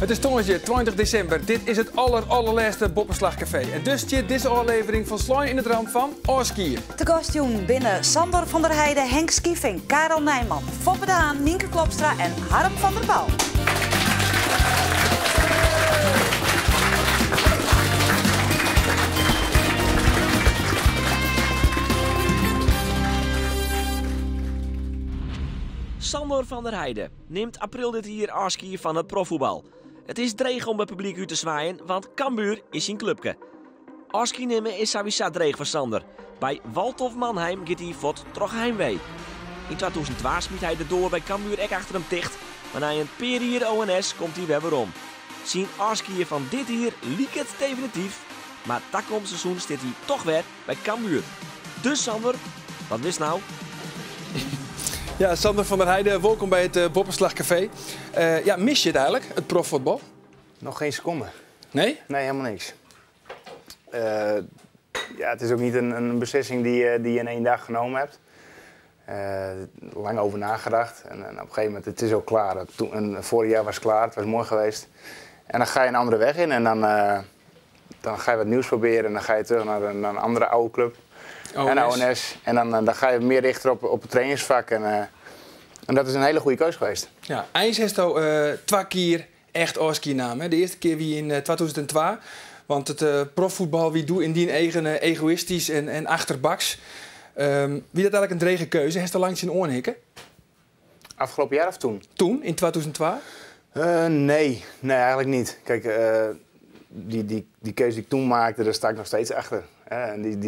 Het is tongersje 20 december. Dit is het allerlaatste Boppenslagcafé. En dus zit deze aflevering van Slijn in het Ramp van Oorskier. De kostuum binnen Sander van der Heijden, Henk Skieving, Karel Nijman, Foppe de Haan, Nienke Klopstra en Harm van der Pauw. Sander van der Heijden neemt april dit jaar afscheid van het profvoetbal. Het is dreig om het publiek uit te zwaaien, want Cambuur is zijn clubke. Afscheid nemen is sowieso dreig voor Sander. Bij Waldhof Mannheim gaat hij voor terug heimwee. In 2002 smiet hij de door bij Cambuur echt achter hem dicht, maar na een periode ONS komt hij weer om. Zijn afscheid van dit jaar liep het definitief, maar dat komend seizoen zit hij toch weer bij Cambuur. Dus Sander, wat wist nou? Ja, Sander van der Heijden, welkom bij het Boppenslagcafé. Mis je het eigenlijk, het profvoetbal? Nog geen seconde. Nee? Nee, helemaal niks. Het is ook niet een beslissing die je in één dag genomen hebt. Lang over nagedacht. En op een gegeven moment, het is ook klaar. Vorig jaar was het klaar, het was mooi geweest. En dan ga je een andere weg in en dan ga je wat nieuws proberen. En dan ga je terug naar een andere oude club. ONS. En ONS. En dan ga je meer richten op het trainingsvak. En dat is een hele goede keus geweest. Ja, eens heeft hij 2 keer echt Oorskier naam. De eerste keer wie in 2002. Want het profvoetbal wie doet in die eigen egoïstisch en achterbaks. Wie dat eigenlijk een drege keuze? Heeft er langs in oorhikken? Afgelopen jaar of toen? Toen, in 2002? Nee, eigenlijk niet. Kijk, die keuze die ik toen maakte, daar sta ik nog steeds achter. En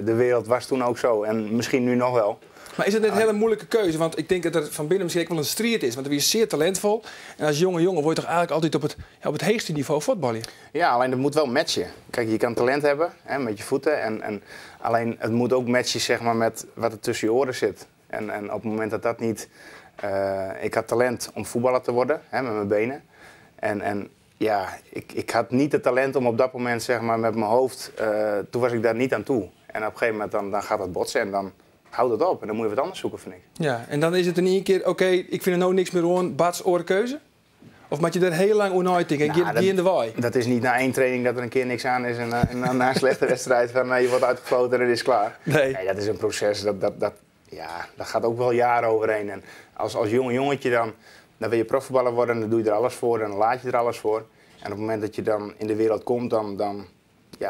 de wereld was toen ook zo. En misschien nu nog wel. Maar is het een hele moeilijke keuze? Want ik denk dat er van binnen misschien wel een strijd is. Want hij is zeer talentvol. En als jonge jongen word je toch eigenlijk altijd op het hoogste niveau voetballen? Ja, alleen dat moet wel matchen. Kijk, je kan talent hebben met je voeten. En alleen het moet ook matchen zeg maar, met wat er tussen je oren zit. En op het moment dat dat niet... ik had talent om voetballer te worden met mijn benen. Ik had niet het talent om op dat moment zeg maar, met mijn hoofd... toen was ik daar niet aan toe. En op een gegeven moment dan gaat dat botsen en dan... Houd het op en dan moet je wat anders zoeken, vind ik. Ja, en dan is het in één keer, oké, ik vind er nou niks meer aan, Bats oorkeuze? Of moet je er heel lang over nadenken en die in de waai? Dat is niet na 1 training dat er een keer niks aan is en na een slechte wedstrijd van je wordt uitgefloten en het is klaar. Nee, dat is een proces, dat gaat ook wel jaren overheen. En als jong jongetje dan wil je profvoetballer worden en dan doe je er alles voor en dan laat je er alles voor. En op het moment dat je dan in de wereld komt, dan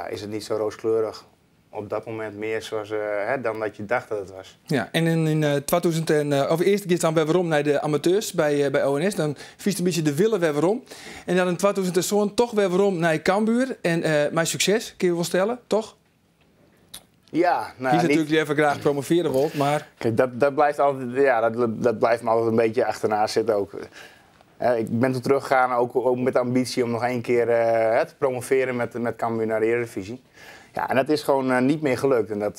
is het niet zo rooskleurig. Op dat moment meer zoals, dan dat je dacht dat het was. Ja, en in 2000 of de eerste keer staan we weer om naar de amateurs bij ONS. Dan vies een beetje de willen weer om. En dan in 2000 toch weer om naar Cambuur. En mijn succes, kun je wel stellen, toch? Ja, die is natuurlijk die even graag promoveren wilt, maar... Kijk, dat blijft altijd, dat blijft me altijd een beetje achterna zitten ook. Ik ben toen teruggegaan ook met de ambitie om nog 1 keer te promoveren met Cambuur naar de Eredivisie. Ja, en dat is gewoon niet meer gelukt. En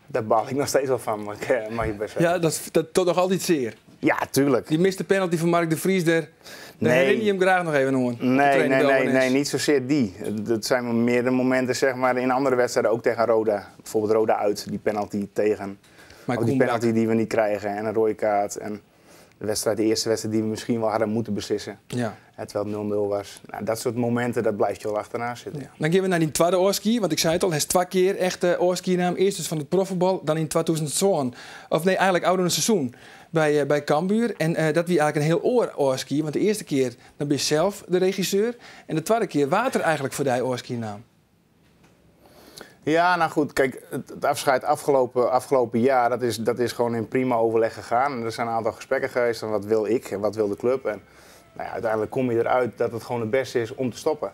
daar baal ik nog steeds wel van, mag je best zeggen. Ja, dat tot nog altijd zeer. Ja, tuurlijk. Die miste penalty van Mark de Vries, daar herinner je hem graag nog even aan. Nee, niet zozeer die. Dat zijn meerdere momenten zeg maar, in andere wedstrijden, ook tegen Roda. Bijvoorbeeld Roda uit, die penalty tegen. Ook die penalty die we niet krijgen en een rode kaart. En de eerste wedstrijd die we misschien wel hadden moeten beslissen. Ja. Terwijl het 0-0 was. Nou, dat soort momenten, dat blijft je wel achterna zitten. Ja. Dan gaan we naar die tweede oorskier. Want ik zei het al, hij is 2 keer echt oorskiernaam. Eerst dus van het profvoetbal, dan in 2002. Of nee, eigenlijk ouder seizoen bij Cambuur. En dat wie eigenlijk een heel oorskier. Want de eerste keer dan ben je zelf de regisseur. En de tweede keer water eigenlijk voor die oorskiernaam. Ja, nou goed, kijk, het afscheid afgelopen jaar, dat is gewoon in prima overleg gegaan. En er zijn een aantal gesprekken geweest van wat wil ik en wat wil de club. En uiteindelijk kom je eruit dat het gewoon het beste is om te stoppen.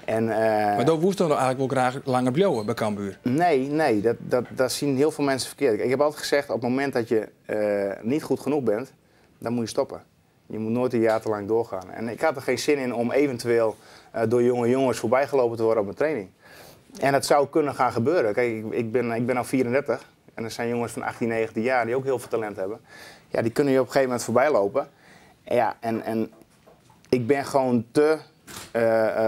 Maar dat woest dan eigenlijk wel graag langer blijven bij Cambuur? Nee, dat zien heel veel mensen verkeerd. Ik heb altijd gezegd, op het moment dat je niet goed genoeg bent, dan moet je stoppen. Je moet nooit een jaar te lang doorgaan. En ik had er geen zin in om eventueel door jonge jongens voorbijgelopen te worden op een training. En dat zou kunnen gaan gebeuren. Kijk, ik ben al 34 en er zijn jongens van 18, 19 jaar die ook heel veel talent hebben. Ja, die kunnen je op een gegeven moment voorbij lopen. En ik ben gewoon te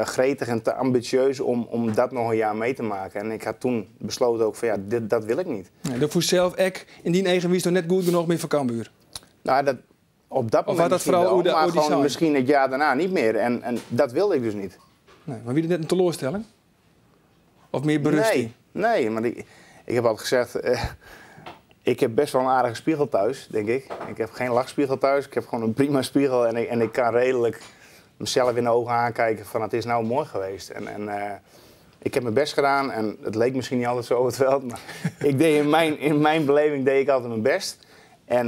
gretig en te ambitieus om dat nog een jaar mee te maken. En ik had toen besloten ook van dat wil ik niet. Ja, dat voor zelf in die eigen wies toch net goed genoeg meer voor Cambuur? Nou, Op dat Of moment was dat vooral wel, hoe maar die gewoon zijn? misschien het jaar daarna niet meer. En dat wilde ik dus niet. Nee, maar wie net een teleurstelling? Of meer berusting? Nee, maar ik heb altijd gezegd... ik heb best wel een aardige spiegel thuis, denk ik. Ik heb geen lachspiegel thuis. Ik heb gewoon een prima spiegel. En ik kan redelijk mezelf in de ogen aankijken van het is nou mooi geweest. Ik heb mijn best gedaan. En het leek misschien niet altijd zo over het veld. Maar ik deed in mijn beleving deed ik altijd mijn best. En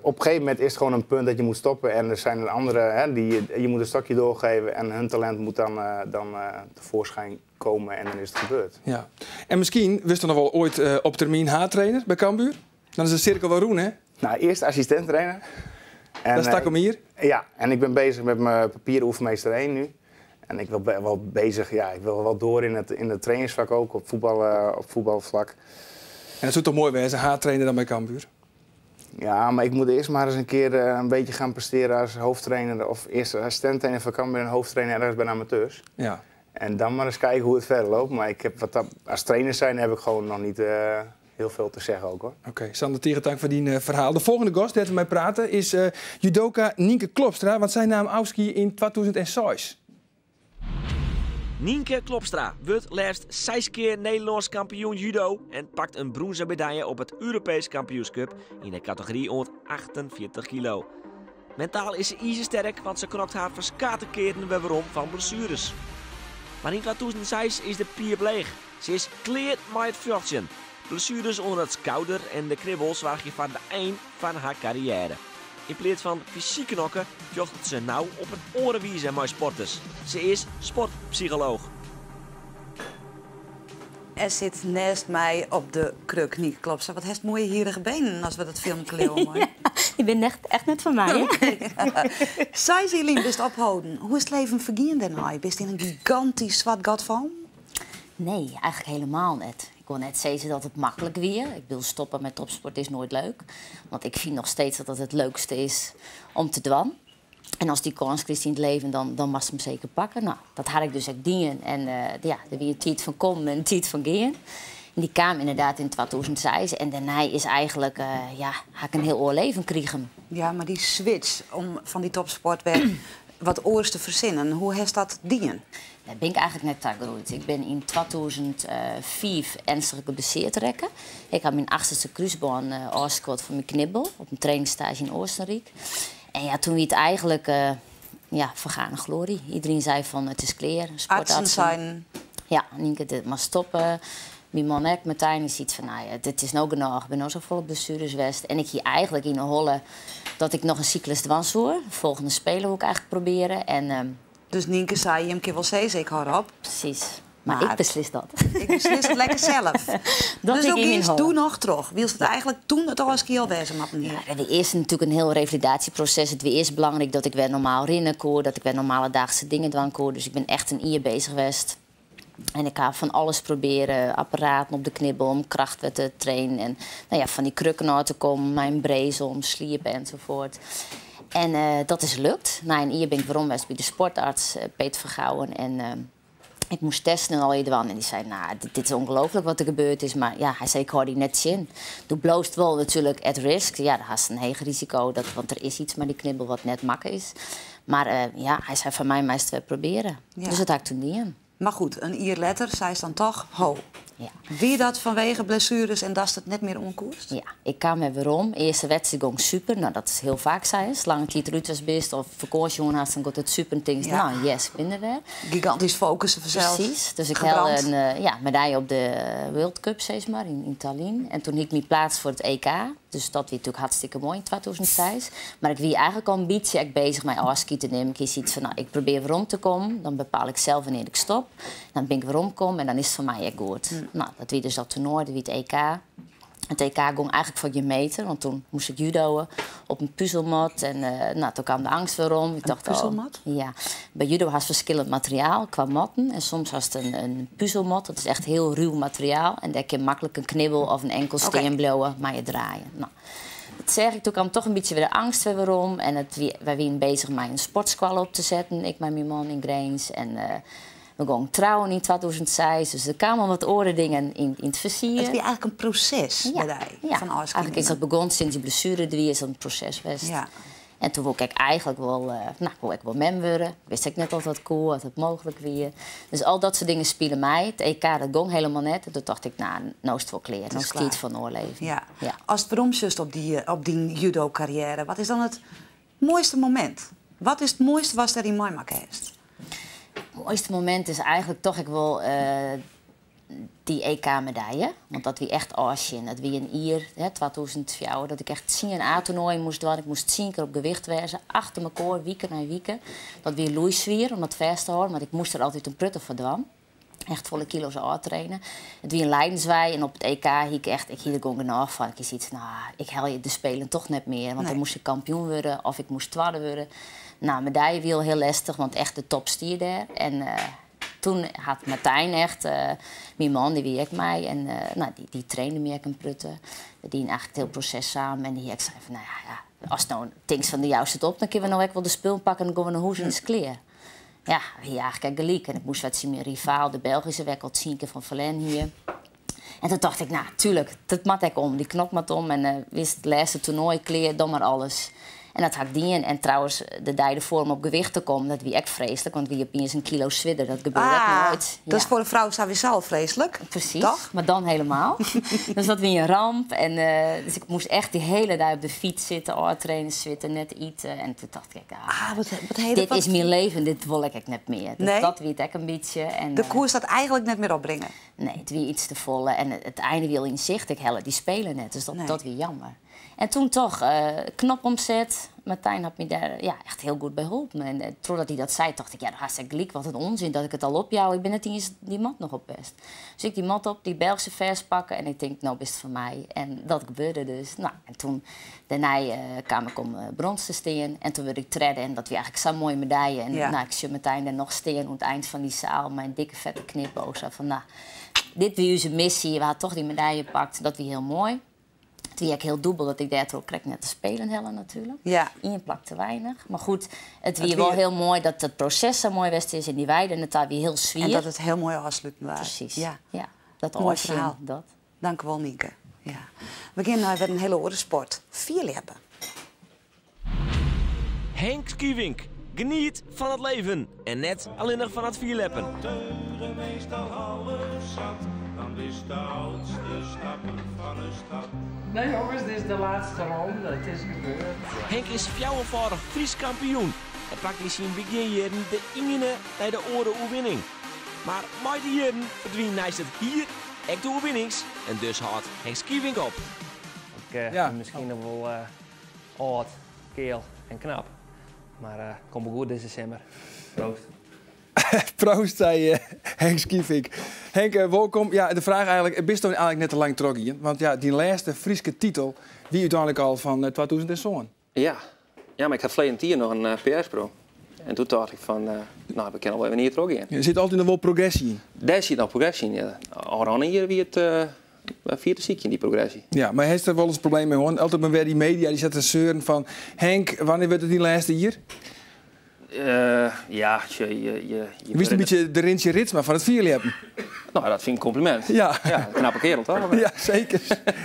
op een gegeven moment is het gewoon een punt dat je moet stoppen. En er zijn er anderen, je moet een stokje doorgeven. En hun talent moet dan tevoorschijn komen. En dan is het gebeurd. Ja. En misschien wist er nog wel ooit op termijn haartrainer bij Cambuur? Dan is de cirkel wel roen, hè? Nou, eerst assistent-trainer. Dat stak hem hier. Ja, en ik ben bezig met mijn papieren oefenmeester 1 nu. En ik wil wel bezig, ik wil wel door in het trainingsvak ook, op voetbalvlak. En dat zou toch mooi wezen, haartrainer dan bij Cambuur? Ja, maar ik moet eerst maar eens een keer een beetje gaan presteren als hoofdtrainer. Of eerst assistent-trainer van Cambuur en hoofdtrainer ergens bij de amateurs. Ja. En dan maar eens kijken hoe het verder loopt. Maar ik heb als trainer zijn heb ik gewoon nog niet heel veel te zeggen ook, hoor. Oké, Sander Tierentank van die verhaal. De volgende gast die we mij praten is judoka Nienke Klopstra. Want zij nam Auski in 2006. Nienke Klopstra wordt laatst 6 keer Nederlands kampioen judo en pakt een bronzen medaille op het Europees kampioenschap in de categorie onder 48 kilo. Mentaal is ze ijzersterk, want ze knokt haar verskate keren weer waarom van blessures. Maar in 2006 is de pier bleeg. Ze is cleared met het fortune. Blessures onder het schouder en de kribbels zorgen van de eind van haar carrière. In plaats van fysiek knokken, jocht ze nou op een orenwijze met sporters. Ze is sportpsycholoog. Er zit naast mij op de kruk Nienke Klopstra. Wat heeft mooie hierige benen als we dat filmpje leeuwen. Ja, je bent echt net van mij, hè? Zij Zelien, best ophouden. Hoe is het leven vergien daarna? Bist in een gigantisch zwart gat van? Nee, eigenlijk helemaal net. Ik wil net zeggen dat het makkelijk weer. Ik wil stoppen met topsport is nooit leuk. Want ik vind nog steeds dat het leukste is om te doen. En als die kans krijgt in het leven, dan mag ze hem zeker pakken. Nou, dat had ik dus ook dienen. En er weer een tijd van komen en een tijd van gaan. En die kwam inderdaad in 2006. En daarna is eigenlijk, had ik een heel oor leven kregen. Ja, maar die switch om van die topsport weer wat oors te verzinnen, hoe heeft dat dienen? Daar ben ik eigenlijk net aan gegroeid. Ik ben in 2004 ernstig geblesseerd rekken. Ik had mijn 8e kruisbaan afgescoord van mijn knibbel op een trainingsstage in Oostenrijk. En ja, toen werd het eigenlijk vergane glorie. Iedereen zei van het is klaar. Artsen zijn... Ja, Nienke, dit mag stoppen. Mijn man ook meteen die ziet van, nou ja, dit is nou genoeg. Ik ben nou zo vol op blessures geweest. En ik hier eigenlijk in de holle dat ik nog een cyclus dwans hoor. De volgende spelen wil ik eigenlijk proberen. En, dus Nienke zei, je hem keer wel zeggen, ik hou op. Precies. Maar ik beslis dat. Ik beslis het lekker zelf. Dus ook eens toen nog terug. Wie is het eigenlijk toen het al eens keer al wezen had hier? Ja, het is natuurlijk een heel revalidatieproces. Het is belangrijk dat ik weer normaal rennen kon, dat ik weer normale dagse dingen doen kon. Dus ik ben echt een jaar bezig geweest. En ik ga van alles proberen, apparaten op de knibbel om kracht te trainen. En van die krukken naar te komen, mijn brezel om sliepen enzovoort. En dat is gelukt. Na een jaar ben ik waarom bij de sportarts Peter Vergouwen. En ik moest testen en al iedereen. En die zei, nou, dit is ongelooflijk wat er gebeurd is. Maar ja, hij zei, ik hoor die net zien. Toen bloost wel natuurlijk at risk. Ja, dan had je een heeg risico, want er is iets met die knibbel wat net makkelijk is. Maar hij zei, van mij meest het proberen. Ja. Dus dat had ik toen niet in. Maar goed, een jaar later zei ze dan toch, ho. Ja. Wie dat vanwege blessures en dat het net meer onkoerst? Ja, ik kwam weer weer om. Eerste wedstrijd ging super. Nou, dat is heel vaak zei. Lange tijd Ruud best of vakantie had, dan gaat het super. En denk nou, yes, ik ben er weer. Gigantisch focussen vanzelf. Precies. Dus ik had een medaille op de World Cup, zeg maar, in Tallinn. En toen hield ik mijn plaats voor het EK. Dus dat was natuurlijk hartstikke mooi in 2006. Maar ik wie eigenlijk al een beetje bezig met afski te nemen. Ik ziet van, nou, ik probeer weer om te komen. Dan bepaal ik zelf wanneer ik stop. Dan ben ik weer omkomen en dan is het voor mij echt goed. Nou, dat wie dus dat toernooi, dat wie het EK. Het EK ging eigenlijk voor je meter, want toen moest ik judoën op een puzzelmat. En toen kwam de angst weer om. Ik dacht, puzzelmat? Ja. Bij judo was verschillend materiaal qua matten. En soms was het een puzzelmat, dat is echt heel ruw materiaal. En daar kun je makkelijk een knibbel of een enkel steen blowen, maar je draaien. Nou, dat zeg ik, toen kwam toch een beetje weer de angst weer om. En wij waren bezig met een sportskwal op te zetten. Ik met mijn man in Grains. En we gingen trouwen in 2006. Dus er kwamen wat oren dingen in het versier. Het is eigenlijk een proces bij ja. van Eigenlijk is dat begonnen sinds die blessure. Er is dat een proces geweest. Ja. En toen wil ik eigenlijk wel, wil ik wel mem worden. Wist ik net of dat cool, of het mogelijk weer. Dus al dat soort dingen spelen mij. Het EK, dat gong helemaal net. En toen dacht ik, nou is het wel kleren. Dan is het iets van oorleven. Ja. Als het veromzust op die judo-carrière, wat is dan het mooiste moment? Wat is het mooiste was er in Maimak heeft? Het mooiste moment is eigenlijk toch die EK-medaille. Want dat wie echt awesome. Dat wie een hier, 2004, dat ik echt 10 A-toernooi moest doen. Ik moest 10 keer op gewicht wezen, achter elkaar, weken na weken. Dat weer loeiswier, om dat vast te houden. Want ik moest er altijd een prutten voor doen. Echt volle kilo's uittrainen. Het wie een Leidenswij en op het EK hield ik hield er gewoon genoeg van. Ik zoiets, ik haal je de Spelen toch net meer. Want dan moest ik kampioen worden of ik moest tweede worden. Nou, medaille wiel heel lastig, want echt de top stier daar. En toen had Martijn echt, mijn man, die wie ik mij. En die trainde me een prutten. Die eigenlijk het hele proces samen. En die ik zei van, als het nou things van de jou zit op, dan kunnen we nou ook wel de spul pakken en dan gaan we naar huis in de kleer. Ja, eigenlijk gelijk. En ik moest wat zien meer rivaal, de Belgische weg, al 10 keer van Verlen hier. En toen dacht ik, tuurlijk, dat mat ik om. Die knop mat om en wist het laatste toernooi, kleer, dan maar alles. En dat had ik die in. En trouwens, de derde vorm op gewicht te komen, dat wie echt vreselijk. Want wie opeens een kilo zwidder, dat gebeurt echt nooit. Dat is voor een vrouw sowieso vreselijk. Precies, toch? Maar dan helemaal. Dus dat wie een ramp. En, dus ik moest echt die hele dag op de fiets zitten, trainen, zwitten, net eten. En toen dacht ik, dit is mijn leven, dit wil ik net meer. Dus dat wie het echt een beetje. En, de koers dat eigenlijk net meer opbrengen? Nee, het wie iets te volle. En het einde wil in zicht. Ik helle die spelen net, dus dat weer jammer. En toen toch, knop omzet. Martijn had me daar echt heel goed bij geholpen. En totdat hij dat zei, dacht ik, dat hartstikke gelijk. Wat een onzin dat ik het al op jou. Ik ben net eens die mat nog op best. Dus ik die mat op, die Belgische vers pakken. En ik denk, nou, is het voor mij. En dat gebeurde dus. Nou, en toen, daarna kwam ik om brons te staan. En toen werd ik treden. En dat was eigenlijk zo'n mooie medaille. En ik zie Martijn er nog staan aan het eind van die zaal. Mijn dikke vette knipoog. Van, dit was onze missie. We hadden toch die medaille gepakt. Dat was heel mooi. Toen was ik heel dubbel dat ik daardoor ook net te spelen hellen natuurlijk. Ja. Eén plak te weinig. Maar goed, het was wel heel mooi dat het proces zo mooi was is in die weide. En het was weer heel zwier. En dat het heel mooi afsluiten was. Precies. Ja. Dat mooi verhaal. Dat. Dank u wel, Nienke. Ja. We beginnen met een hele andere sport. Vierleppen. Henk Skiewink. Geniet van het leven. En net alleen nog van het vierleppen. Meestal alles zat, dan is de oudste stappen van een stad. Nee jongens, dit is de laatste ronde. Het is gebeurd. Henk is 44 Fries kampioen. Hij pakt in zijn beginjaren de ene bij de oren overwinning. Maar bij de jaren verdwijnt naast het hier echt de overwinnings. En dus houdt Henk Skiewink op. Ik ben misschien nog wel oud, keel en knap. Maar kom goed deze december. Proost. Proost, zei Henk Skiewink. Henk, welkom. Ja, de vraag eigenlijk, bist je eigenlijk net te lang terug hier? Want die laatste Friese titel, wie uiteindelijk al van 2007. Ja, maar ik had verleden jaar nog een PS-pro. En toen dacht ik van, we kunnen wel even hier terug in. Er zit altijd nog wel progressie in. Daar zit nog progressie in, ja. Al hier wie het vierde ziekje in die progressie. Ja, maar heeft er wel eens een probleem mee hoor? Altijd maar weer die media die zetten zeuren van, Henk, wanneer werd het die laatste hier? Je wist een beetje de Rintje Ritsma van het vierleppen. Nou, dat vind ik een compliment. Ja. Een knappe kerel, toch? Ja, zeker.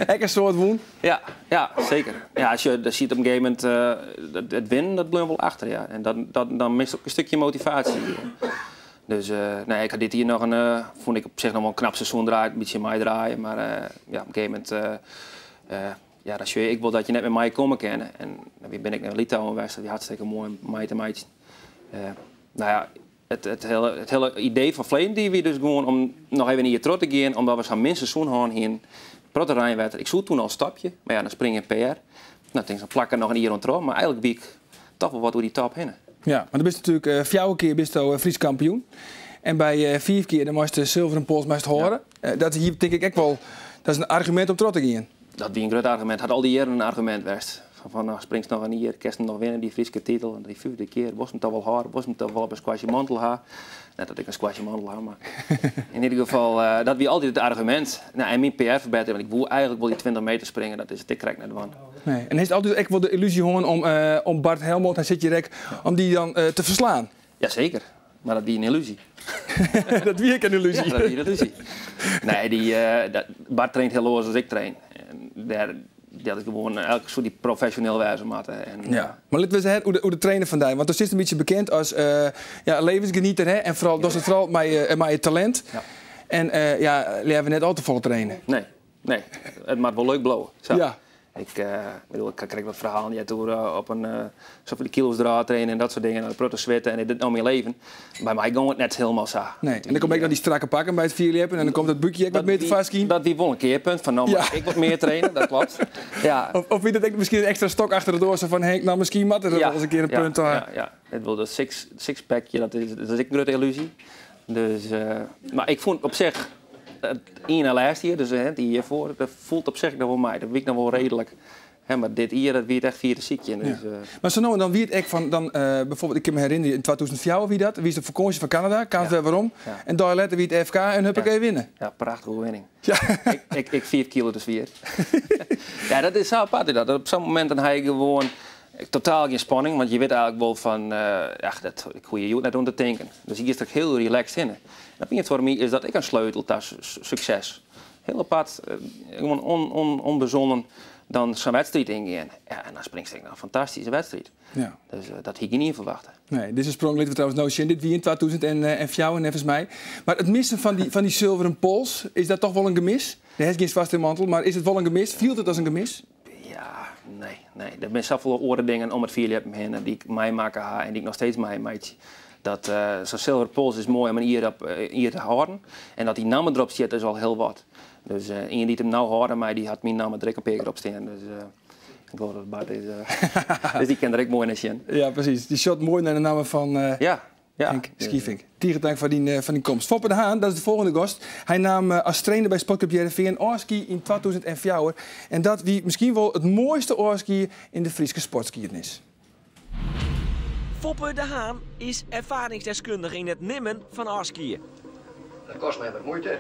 Echt een soort woon. Ja, zeker. Ja, als je ziet op een gegeven moment het winnen, dat blijft wel achter. Ja. En dan mist ook een stukje motivatie. Dus ik had dit hier nog vond ik op zich nog wel een knap seizoen draaien, een beetje mij draaien. Maar op een gegeven moment, ik wil dat je net met mij komen kennen. En dan ben ik naar Litouwen geweest, dat is hartstikke mooi, meid en meidje. Het hele idee van Vleen die we dus gewoon om nog even in je trot te gaan, omdat we zo'n minstens seizoen hadden in Protterrijnwetter. Ik zoek toen al een stapje, maar dan spring je PR. Nou, dan plakken nog een hier rond, maar eigenlijk wie ik toch wel wat door die top heen. Ja, maar dan ben je natuurlijk 4 keer bist je Fries kampioen. En bij 4 keer dan moest je zilveren pols horen. Dat is hier denk ik echt wel, dat is een argument om trot te gaan. Dat is een groot argument. Had al die jaren een argument geweest. Van springst nog een hier, kerst nog winnen die Friese titel. En die 5e keer was hem toch wel hard, was hem toch wel op een squasje mantel ha. Net dat ik een squasje mantel ha, maar in ieder geval, dat was altijd het argument. Nou, en mijn PR verbeteren, want ik wil eigenlijk wel die 20 meter springen, dat is het, ik krijg net van. Nee. En heeft altijd echt wel de illusie om Bart Helmond, hij zit je rek, om die dan te verslaan? Jazeker, maar dat is een illusie. Dat wie ik een illusie. Ja, dat is een illusie. Nee, Bart traint heel los als ik train. En dat ik gewoon elke soort die professioneel wijzen moet. Ja. Maar laten we zeggen hoe de trainer vandaag, want er is een beetje bekend als levensgenieter, hè? En vooral dat is het vooral met je talent. Ja. En we net al te volle trainen. Nee, het maakt wel leuk blauw. Ja. Ik krijg wat verhalen ja, door op een zoveel kilo's eruit trainen en dat soort dingen. En proto zweten en dit nou meer leven. Bij mij gaat het net helemaal zo. Nee, en dan kom ik dan die strakke pakken bij het vierlippen en dan komt dat buikje wat meer te vast. Dat die wel een keerpunt van nou mag ik wat meer trainen, dat klopt. Ja. Of wie dat ik misschien een extra stok achter de doos van Henk, nou misschien mat er wel eens een keer een punt. Ja. Het wil dat sixpackje, dat is ik een grote illusie. Dus, maar ik vond op zich het ene laatste hier, dus die hiervoor, dat voelt op zich nog wel mij. Dat weet ik nog wel redelijk. Maar dit hier, dat weet echt via de ziekje. Dus, Maar zo nou, dan wie het echt van, bijvoorbeeld, ik kan me herinneren in 2004 wie dat, wie is de vakantie van Canada, waarom? Ja. En daar later wie het FK en huppakee winnen. Ja, prachtige winning. Ja. ik 4 kilo dus weer. Ja, dat is zo apart. Dat op zo'n moment dan heb je gewoon totaal geen spanning, want je weet eigenlijk wel van, ik hoef je net om te denken. Dus ik is er heel relaxed in. En dat voor mij is dat ik een sleutel tot succes. Heel apart, gewoon onbezonnen dan zo'n wedstrijd ingaan. Ja, en dan springt ik naar een fantastische wedstrijd. Ja. Dus dat had je niet verwachten. Nee, dit is oorspronkelijk trouwens nou zien, dit wie in 2004 en even mij. Maar het missen van die zilveren pols, is dat toch wel een gemis? Er is geen vast in mantel, maar is het wel een gemis? Viel het als een gemis? Ja, nee. Er zijn zoveel oren dingen om het vierlippen heen die ik mij maken ha en die ik nog steeds mij maak. Dat zo'n zilveren pols is mooi om hier te houden. En dat die namen erop zit is al heel wat. Dus iemand die hem nou hoorde, maar die had mijn naam direct op erop staan. Dus ik geloof dat het Bart is. Dus die kan er ook mooi naar zien. Ja, precies. Die shot mooi naar de naam van Henk Schiefink. Tierendank van die komst. Foppe de Haan, dat is de volgende gast. Hij nam als trainer bij Sportclub JRV een oorski in 2004. En dat wie misschien wel het mooiste oorski in de Friese sportskiernis. Foppe de Haan is ervaringsdeskundige in het nimmen van oorskiën. Dat kost mij wat moeite.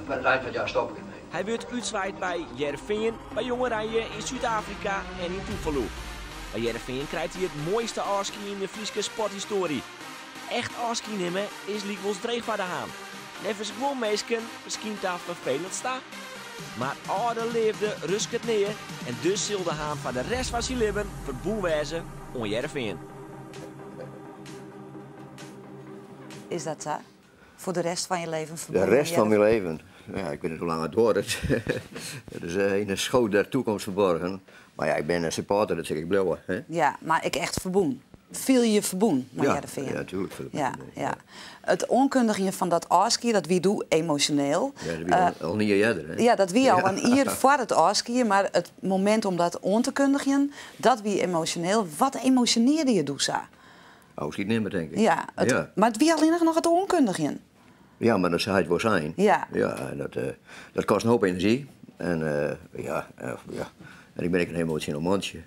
Maar het eind van het jaar stop ik ermee. Hij wordt uitzwaaid bij Jereveen, bij Jongerijen in Zuid-Afrika en in Tuvalu. Bij Jereveen krijgt hij het mooiste oorski in de Friese sporthistorie. Echt oorski nemen is liefdels dreig van de Haan. Nevens gewoon meesken, misschien daar vervelend staan. Maar oude leefde rust het neer en dus zal de Haan van de rest van zijn leven verboel wijzen om Jereveen. Is dat zo? Voor de rest van je leven verbonden? De rest van mijn leven? Ja, ik weet niet hoe lang het wordt. Het is in een schoot der toekomst verborgen. Maar ja, ik ben een supporter, dat zeg ik blauw. Ja, maar ik echt verboen. Viel je verboen naar Jereveen? Ja, natuurlijk. Ja. Het onkundigen van dat oorskiën, dat wie doe emotioneel. Ja, dat wie al niet eerder. Hè? Ja, dat wie al een jaar voor het oorskiën, maar het moment om dat on te kundigen, dat wie emotioneel. Wat emotioneerde je doe zo? Oh, schiet niet meer, denk ik. Ja, maar het wie alleen nog het onkundigen. Ja, maar dat zou het wel zijn. Ja. Dat kost een hoop energie. En en ik ben een emotioneel mandje.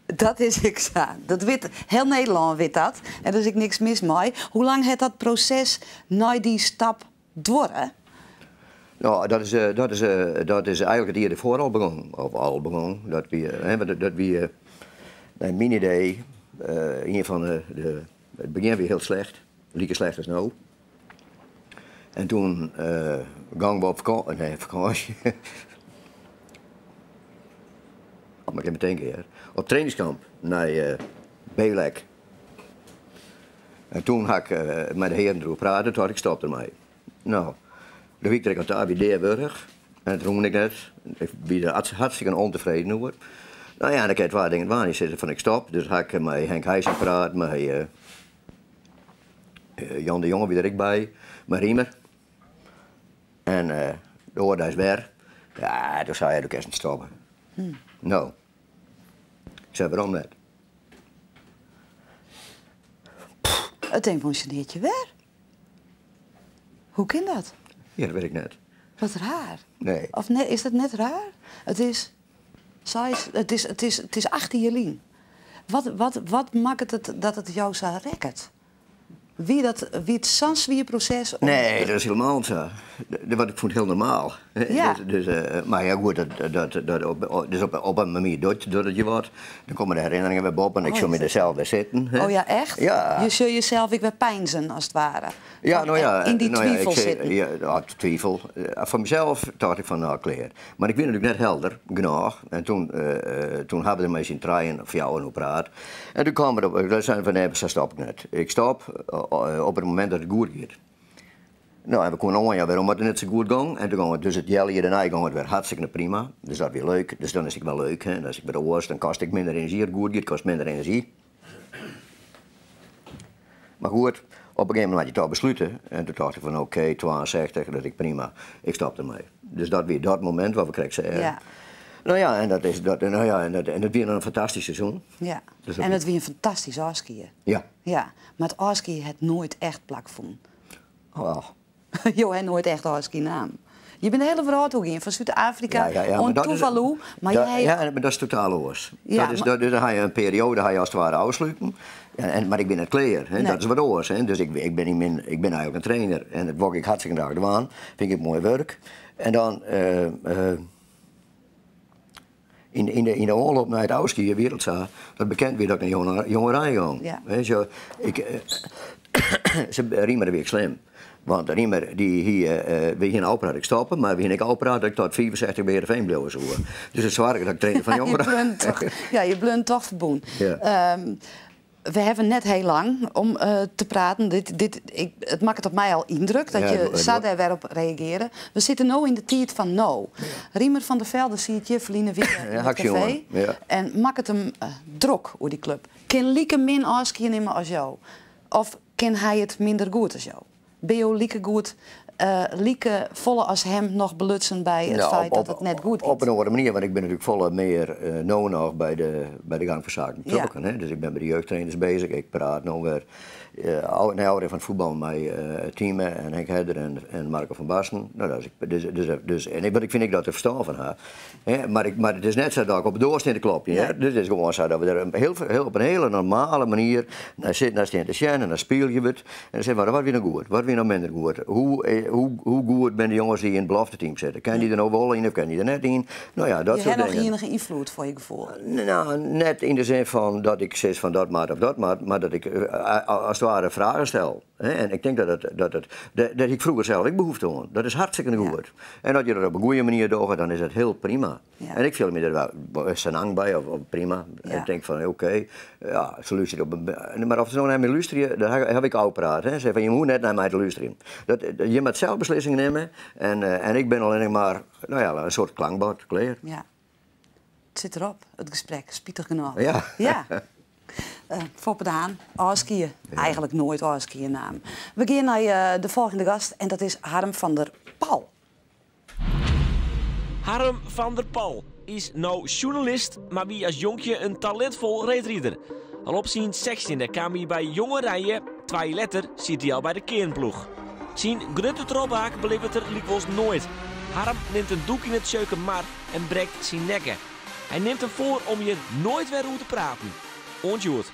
Dat is ik zo. Dat weet, heel Nederland weet dat. En daar is ik niks mis mee. Hoe lang heeft dat proces naar die stap door? Nou, dat is eigenlijk het hier ervoor al begonnen. Of al begonnen. Dat wie mijn idee, een van het begin weer heel slecht. Lieke slecht als nou. En toen gingen we op vakantie. Maar ik heb meteen keer. Op trainingskamp naar Belek. En toen had ik met de heren erover praten, toen had ik stopte ermee. Nou, de week dat ik daar bij Leerburg. En toen ik net, ik ben er hartstikke ontevreden over. Nou ja, dan kan ik twee dingen waar niet zitten van ik stop. Dus had ik met Henk Heijsen praat, met Jan de Jonge, wie er ik bij, met Riemer. En de hoorde hij weer. Ja, toen zei hij, ik niet stoppen. Nou. Ik zei, waarom net? Het emotioneert je weer. Hoe kan dat? Ja, dat weet ik net. Wat raar. Nee. Of net, is dat net raar? Het is achter je lien. Wat maakt het dat het jou zo rekkert? Wie het sanswierproces? Nee, dat is helemaal zo. wat ik vond heel normaal. Ja. Maar ja, goed, dus op een manier doet het je wat. Dan komen de herinneringen weer op en ik zou met dezelfde zitten. Hè. Oh ja, echt? Ja. Je zult jezelf weer pijnzen, als het ware. Ja, nou ja. In die twijfel zitten. Ja, twijfel. Van mezelf dacht ik van, nou, klaar. Maar ik ben natuurlijk net helder, genoeg. En toen hebben we mij zien draaien, of jou en hoe praat. En toen kwam er zijn van, nee, zo stop ik net. Ik stop op het moment dat het goed gaat. Nou, en we komen om, ja, waarom het net zo goed ging. En toen ging het, dus het jelle hier en hij ging het weer hartstikke prima. Dus dat weer leuk. Dus dan is het wel leuk. Hè. Als ik bij de oors, dan kost ik minder energie. Het goed gaat, kost minder energie. Maar goed, op een gegeven moment had je toch besluiten. En toen dacht ik van, oké, 62, dat ik prima. Ik stop ermee. Dus dat weer dat moment waar we kregen. Ja. Nou ja, en dat weer een fantastisch seizoen. Ja. Dus En het weer een fantastisch afskiën. Ja. Ja. Maar het afskiën het nooit echt plak vonden. Oh. Jo, hij nooit echt afskiën naam. Je bent de hele wereld ook in, van Zuid-Afrika, on Tuvalu. Maar maar dat is totaal oors. Ja, Dus dan ga je een periode als het ware afsluiten. Maar ik ben het klaar, hè. Nee. Dat is wat oors. Hè. Dus ik ben eigenlijk een trainer. En dat word ik hartstikke graag gedaan. Vind ik mooi werk. En dan in de oorlog naar het Auskiën wereldzaal, dat bekend weer dat ik naar jongerij ging. Ja. Weet je, Riemer weer slim. Want Riemer, we gingen opera ik stoppen, maar we gingen opera dat ik tot 65 bij Heerenveen bleef zo. Dus het is waar dat ik trainer van jongeren. Je bent toch verboen. Ja. We hebben net heel lang om te praten. Het maakt op mij al indruk dat je daar weer op reageren. We zitten nu in de tijd van no. Riemer van der Velde ziet je verliezen weer in het café. Ja. En maakt het hem druk over die club. Kan Lieke min afskiën nemen als jou? Of kan hij het minder goed als jou? Ben je Lieke goed? Lieke volle als hem nog belutsen bij het feit dat het net goed is? Op een andere manier, want ik ben natuurlijk volle meer nog bij de gang van zaken betrokken. Hè? Dus ik ben bij de jeugdtrainers bezig. Ik praat nog weer ouder van het voetbal met teamen en Henk Hedder en Marco van Basten. Nou, ik vind dat er verstand van haar. Maar het is net zo dat ik op het doorsnede klopje. Nee. Dus het is gewoon zo dat we er op een hele normale manier naar zitten, naar staan te zijn en dan speel je het. En dan zeggen we, wat weer nou goed, wat weer nou minder goed. Hoe goed ben de jongens die in het belofte team zitten? Kan die er nou wel in of kan die er net in? Nou ja, dat soort dingen. Je hebt nog enige invloed voor je gevoel? Nou, net in de zin van dat ik zeg van dat maat of dat maat, maar dat ik als het ware vragen stel. En ik denk dat ik vroeger zelf ik behoefte aan. Dat is hartstikke goed. En dat je dat op een goede manier doet, dan is het heel prima. Ja. En ik viel me er wel senang bij, of prima. Ja. En ik denk van oké, ja, ze luisteren op een... Maar of ze nou naar mij luisteren, daar heb ik al praat. Hè. Zeg van je moet net naar mij te luisteren. Je moet zelf beslissingen nemen. En ik ben alleen maar een soort klankbord, klaar. Ja. Het zit erop, het gesprek, spietig genoeg. Ja. Ja. Foppe de Haan, afskiën. Ja. Eigenlijk nooit afskiën naam. We gaan naar de volgende gast en dat is Harm van der Pal. Harm van der Pal is nou journalist, maar wie als jonkje een talentvol reetrieder. Al op zijn 16e kwam hij bij jonge rijen, 2 letter zit hij al bij de kernploeg. Zijn grote trolbaak beleeft het er likwijls nooit. Harm neemt een doek in het maar en breekt zijn nekken. Hij neemt hem voor om je nooit weer hoe te praten. Ontjoerd.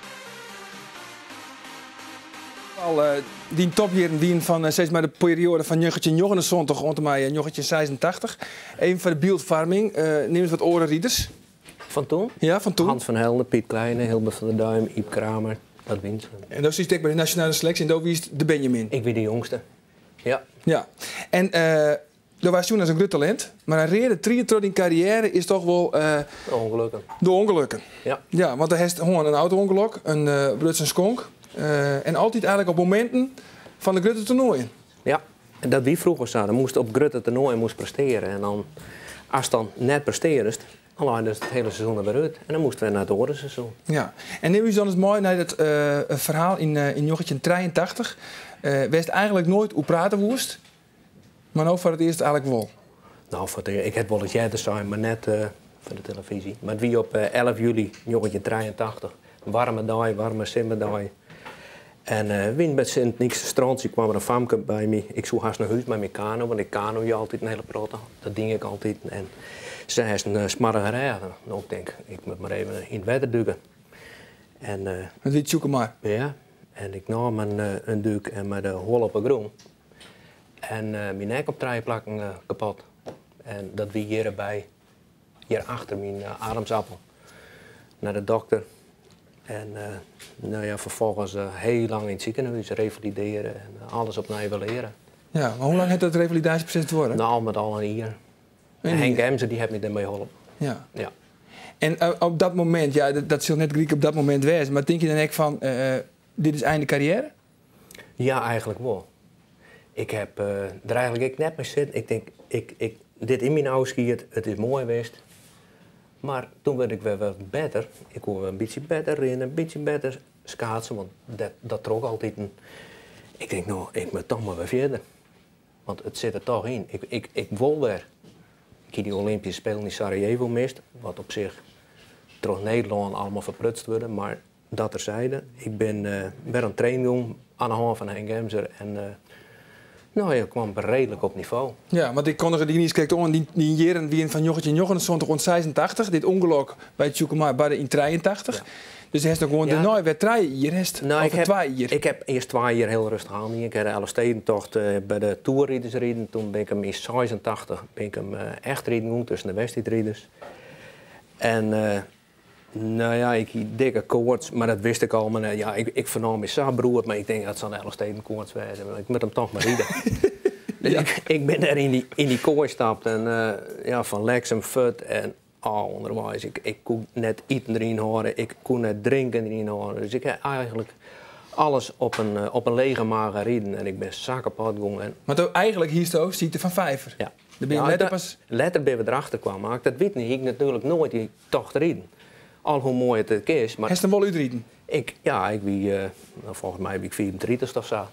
Die topjaren die van steeds maar de periode van 1979 rond mij 1986. Even voor de beeldvorming, neem eens wat orenrieders. Van toen? Ja, van toen. Hans van Helden, Piet Kleine, Hilbert van der Duim, Iep Kramer, dat wint. En dat is bij de nationale selectie en daar is de Benjamin. Ik ben de jongste. Ja. Ja. En dat was toen als een groot talent, maar een reden triathlon in carrière is toch wel... de ongelukken. De ongelukken. Ja. Ja, want er is gewoon een auto-ongeluk, een Bruts en Skonk. En altijd eigenlijk op momenten van de grote toernooien. Ja, en dat wie vroeger zo. Dan moest op grote toernooien presteren. En dan, als je dan net presteert, dan laat je het hele seizoen er weer uit. En dan moesten we naar het andere seizoen. Ja, en neem u dan eens mooi naar het verhaal in 1983. Wist eigenlijk nooit hoe praten woest, maar nou voor het eerst eigenlijk wel. Nou, ik heb wel eens jij zijn, maar net voor de televisie. Maar wie op 11 juli 1983, warme dag, warme simmerdag. En wind met Sint-Niks strandje kwam er een famke bij me. Ik zoek haast naar huis met mijn kano, want ik kano je altijd een hele protte. Dat ding ik altijd. En ze is een smarrige rijden. Nou, ik denk, ik moet maar even in het water duiken. En dit zoeken maar. Ja, en ik nam een duik en met de hol op een groen. En mijn nek op plakken kapot. En dat wie hierbij, hier achter mijn ademsappel. Naar de dokter. En nou ja, vervolgens heel lang in het ziekenhuis revalideren en alles opnieuw willen leren. Ja, maar hoe lang heeft dat revalidatieproces worden? Nou, met al een jaar. En Henk Emser die heeft me ermee geholpen. Ja. Ja. En op dat moment, ja, dat zult net Griek op dat moment wezen, maar denk je dan echt van, dit is einde carrière? Ja, eigenlijk wel. Ik heb er eigenlijk net mee zitten. Ik denk, dit in mijn oude ski, het is mooi geweest. Maar toen werd ik weer wat beter. Ik kon een beetje beter rennen, een beetje beter schaatsen, want dat trok altijd een... Ik denk, nou, ik moet toch maar weer verder. Want het zit er toch in. Ik wil weer. Ik heb die Olympische Spelen in Sarajevo mist, wat op zich door Nederland allemaal verprutst worden, maar dat terzijde. Ik ben aan het trainen aan de hand van Henk Emser en nou ja, ik kwam redelijk op niveau. Ja, want ik kondigde die niet kijkt om die jaren wie van Jochetje Jochen rond 86, dit ongeluk bij Tjoekema bij in 83. Ja. Dus hij heeft nog gewoon de nooit weer 3 hier heeft. Nou, of 2 jaar. Ik heb eerst 2 jaar heel rustig aan. Ik heb de Elfstedentocht bij de Tourrieders rijden. Toen ben ik hem in 86 echt rijden tussen de wedstrijdrieders. En nou ja, ik had dikke koorts, maar dat wist ik al. Maar ja, ik vernam mijn sabroer, maar ik denk dat het zo'n Elfstedenkoorts wezen. Ik moet hem toch maar rijden. Dus ja. ik ben daar in die kooi gestapt en ja, van Lex en Fut en onderwijs. Ik kon net eten erin horen, ik kon net drinken erin horen. Dus ik heb eigenlijk alles op een lege maag gereden en ik ben zakkenpad gegaan. Maar eigenlijk hier zo ziekte van Vijver. Ja. Dan ben je letter ben we erachter kwamen, maar dat weet niet. Ik natuurlijk nooit die tocht rijden. Al hoe mooi het is. Maar heeft hem wel uitrijden? Ik wie, volgens mij ben ik 34 of zo.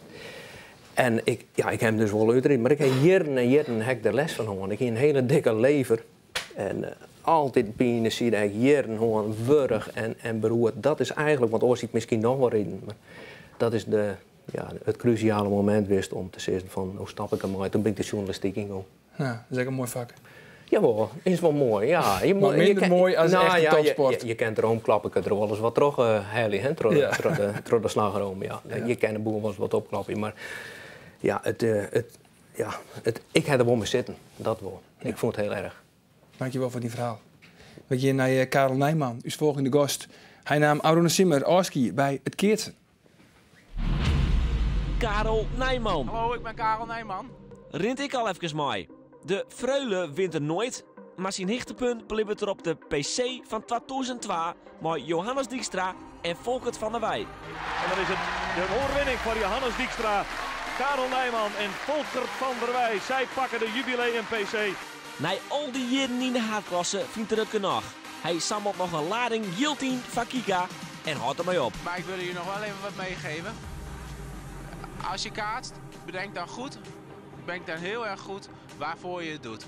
En ik heb hem dus wel uitrijden, maar ik heb jaren en jaren de les van horen. Ik heb een hele dikke lever. En altijd pijn, zie je jaren gewoon wurg en beroerd. Dat is eigenlijk, want ooit ik misschien nog wel reden. Maar dat is het cruciale moment wist om te zeggen van hoe stap ik hem uit. Toen ben ik de journalistiek ingegaan. Ja, dat is ook een mooi vak. Jawel, is wel mooi. Ja, maar minder mooi als echte topsport. Je kent erom klappen, ik er wel eens wat terug heilig, door de slagroom. Ja. Je kent de boel wel eens wat opklappen, maar ja, ik heb er wel mee zitten, dat wel. Ja. Ik vond het heel erg. Dankjewel voor die verhaal. We gaan naar Karel Nijman, uw volgende gast. Hij nam Arone Simmer Oski bij het Keertsen. Karel Nijman. Hallo, ik ben Karel Nijman. Rint ik al even mee. De Freule wint er nooit, maar zijn hichtepunt bleef het er op de PC van 2002 met Johannes Dijkstra en Volkert van der Wij. En dan is het de overwinning voor Johannes Dijkstra, Karel Nijman en Volkert van der Wij. Zij pakken de jubileum PC. Na al die jaren in de haatklasse vindt er het genoeg. Hij samelt nog een lading Jiltien van Kika en houdt ermee op. Maar ik wil je nog wel even wat meegeven. Als je kaatst, bedenk dan goed, bedenk dan heel erg goed waarvoor je het doet.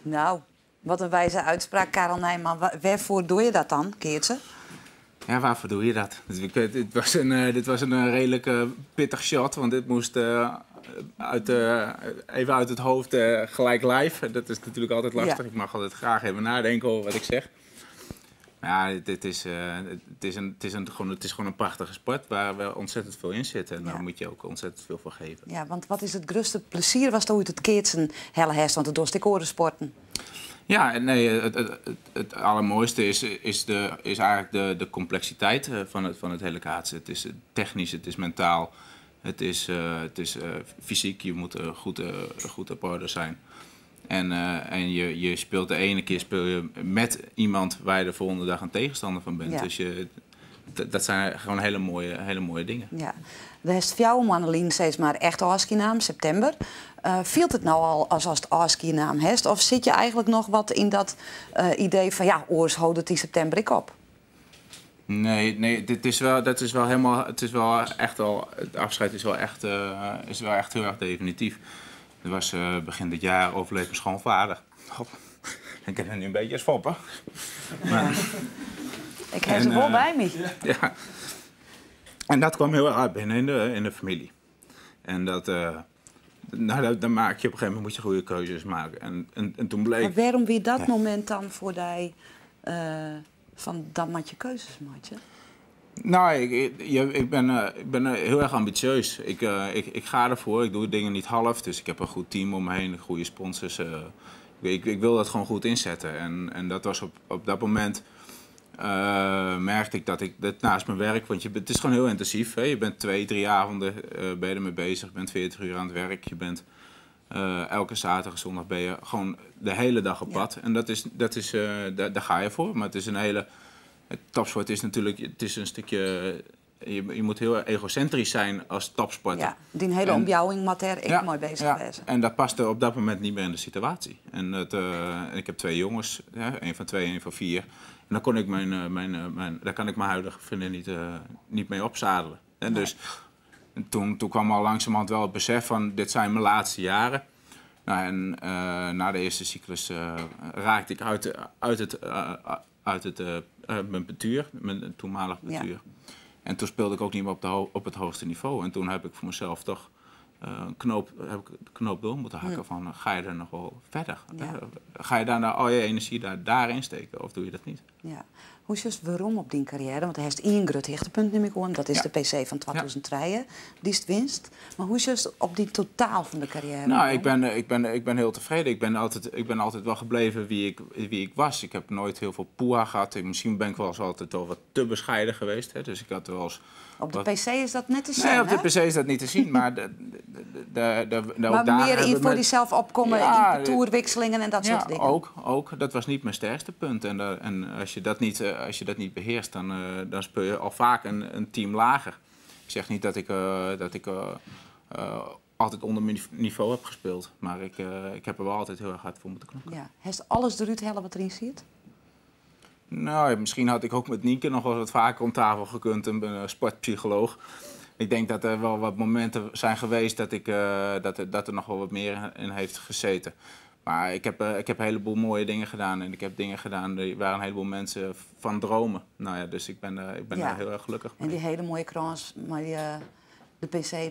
Nou, wat een wijze uitspraak, Karel Nijman. Waarvoor doe je dat dan, Keertsen? Ja, waarvoor doe je dat? Dit was een redelijk pittig shot, want dit moest even uit het hoofd gelijk live. Dat is natuurlijk altijd lastig. Ja. Ik mag altijd graag even nadenken over wat ik zeg. Maar ja, het is gewoon een prachtige sport waar we ontzettend veel in zitten. En daar moet je ook ontzettend veel voor geven. Ja, want wat is het grootste plezier was toch het Keertsen helle hest, want het dorst ik horen sporten. Ja, nee, het allermooiste is eigenlijk de complexiteit van het hele kaatsen. Het is technisch, het is mentaal, het is fysiek. Je moet goed op orde zijn. En je speelt de ene keer met iemand waar je de volgende dag een tegenstander van bent. Ja. Dus dat zijn gewoon hele mooie dingen. Ja. De heeft jouw Annelien steeds maar echt Oski-naam, september. Viel het nou al als het Oski-naam heeft? Of zit je eigenlijk nog wat in dat idee van ja, oors houdt het in september ik op? Nee, het afscheid is wel echt heel erg definitief. Het was begin dit jaar overleed mijn schoonvader. Ik heb hem nu een beetje als foppen. Maar, ik heb ze wel bij me. Ja. En dat kwam heel erg uit binnen in de familie. En dan maak je op een gegeven moment moet je goede keuzes maken. En toen bleek... Maar waarom weer dat moment dan voor die van dan maak je keuzes, maatje? Nou, ik ben heel erg ambitieus. Ik ga ervoor, ik doe dingen niet half. Dus ik heb een goed team om me heen, goede sponsors. Ik wil dat gewoon goed inzetten. En dat was op dat moment... merkte ik dat naast mijn werk, want het is gewoon heel intensief. Hè? Je bent 2-3 avonden ben je ermee bezig, je bent 40 uur aan het werk. Je bent elke zaterdag, zondag ben je gewoon de hele dag op pad. En daar ga je voor. Maar het is een hele... Topsport is natuurlijk, het is een stukje... Je moet heel egocentrisch zijn als topsporter. Ja, die hele ombouwing moet er echt mooi bezig zijn. En dat paste op dat moment niet meer in de situatie. En ik heb 2 jongens, één van 2 en één van 4. En dan kon ik daar kan ik mijn huidige vriendin niet mee opzadelen. En dus toen kwam al langzamerhand wel het besef van, dit zijn mijn laatste jaren. Nou, en na de eerste cyclus raakte ik uit mijn bestuur, mijn toenmalig bestuur. Ja. En toen speelde ik ook niet meer op het hoogste niveau. En toen heb ik voor mezelf toch de knoop door moeten hakken van, ga je er nog wel verder? Ja. Ga je daar al je energie daarin steken of doe je dat niet? Ja. Hoe is het waarom op die carrière? Want hij heeft 1 groot hoogtepunt, neem ik aan. Dat is de PC van 2003, die is het winst. Maar hoe is het op die totaal van de carrière? Nou, ik ben heel tevreden. Ik ben altijd wel gebleven wie ik was. Ik heb nooit heel veel poeha gehad. Misschien ben ik wel eens altijd wel wat te bescheiden geweest. Hè. Dus ik had wel eens... Op de PC is dat net te zien, nee, op de PC is dat niet te zien, maar... maar meer voor die zelf opkomen, in toerwisselingen en dat soort dingen? Ook. Dat was niet mijn sterkste punt. En als je dat niet beheerst, dan speel je al vaak een team lager. Ik zeg niet dat ik altijd onder mijn niveau heb gespeeld, maar ik heb er wel altijd heel erg hard voor moeten knokken. Ja. Heeft alles eruit hellen wat erin zit? Nou, misschien had ik ook met Nienke nog wel wat vaker om tafel gekund, een sportpsycholoog. Ik denk dat er wel wat momenten zijn geweest dat er nog wel wat meer in heeft gezeten. Maar ik heb een heleboel mooie dingen gedaan. En ik heb dingen gedaan waar een heleboel mensen van dromen. Nou ja, dus ik ben daar heel erg gelukkig mee. En die hele mooie krans, maar de PC,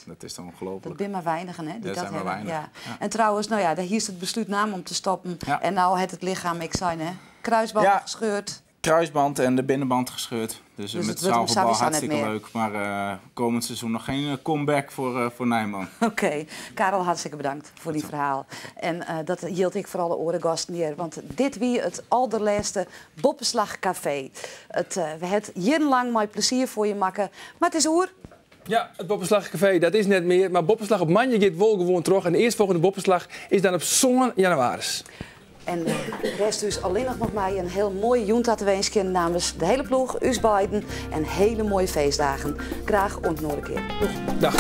dat is dan ongelooflijk. Dat zijn maar weinigen, hè? Dat zijn maar weinigen. Ja. En trouwens, nou ja, hier is het besluit naam om te stoppen. Ja. En nou het lichaam, ik zei, hè? Kruisband gescheurd. Kruisband en de binnenband gescheurd. Dus met de zaalvoetbal hartstikke leuk. Maar komend seizoen nog geen comeback voor Nijman. Oké. Karel, hartstikke bedankt voor die verhaal. En dat hield ik voor alle orengasten neer. Want dit wie het allerlaatste Boppenslag Café. We het jarenlang met plezier voor je maken. Maar het is oer. Ja, het Boppenslagcafé, dat is net meer. Maar Boppenslag op Manje gaat wel gewoon terug. En de eerstvolgende Boppenslag is dan op 7 januari. En rest dus alleen nog mij een heel mooi joenta te wensen namens de hele ploeg, us beiden en hele mooie feestdagen. Graag ontmoet een keer. Dag.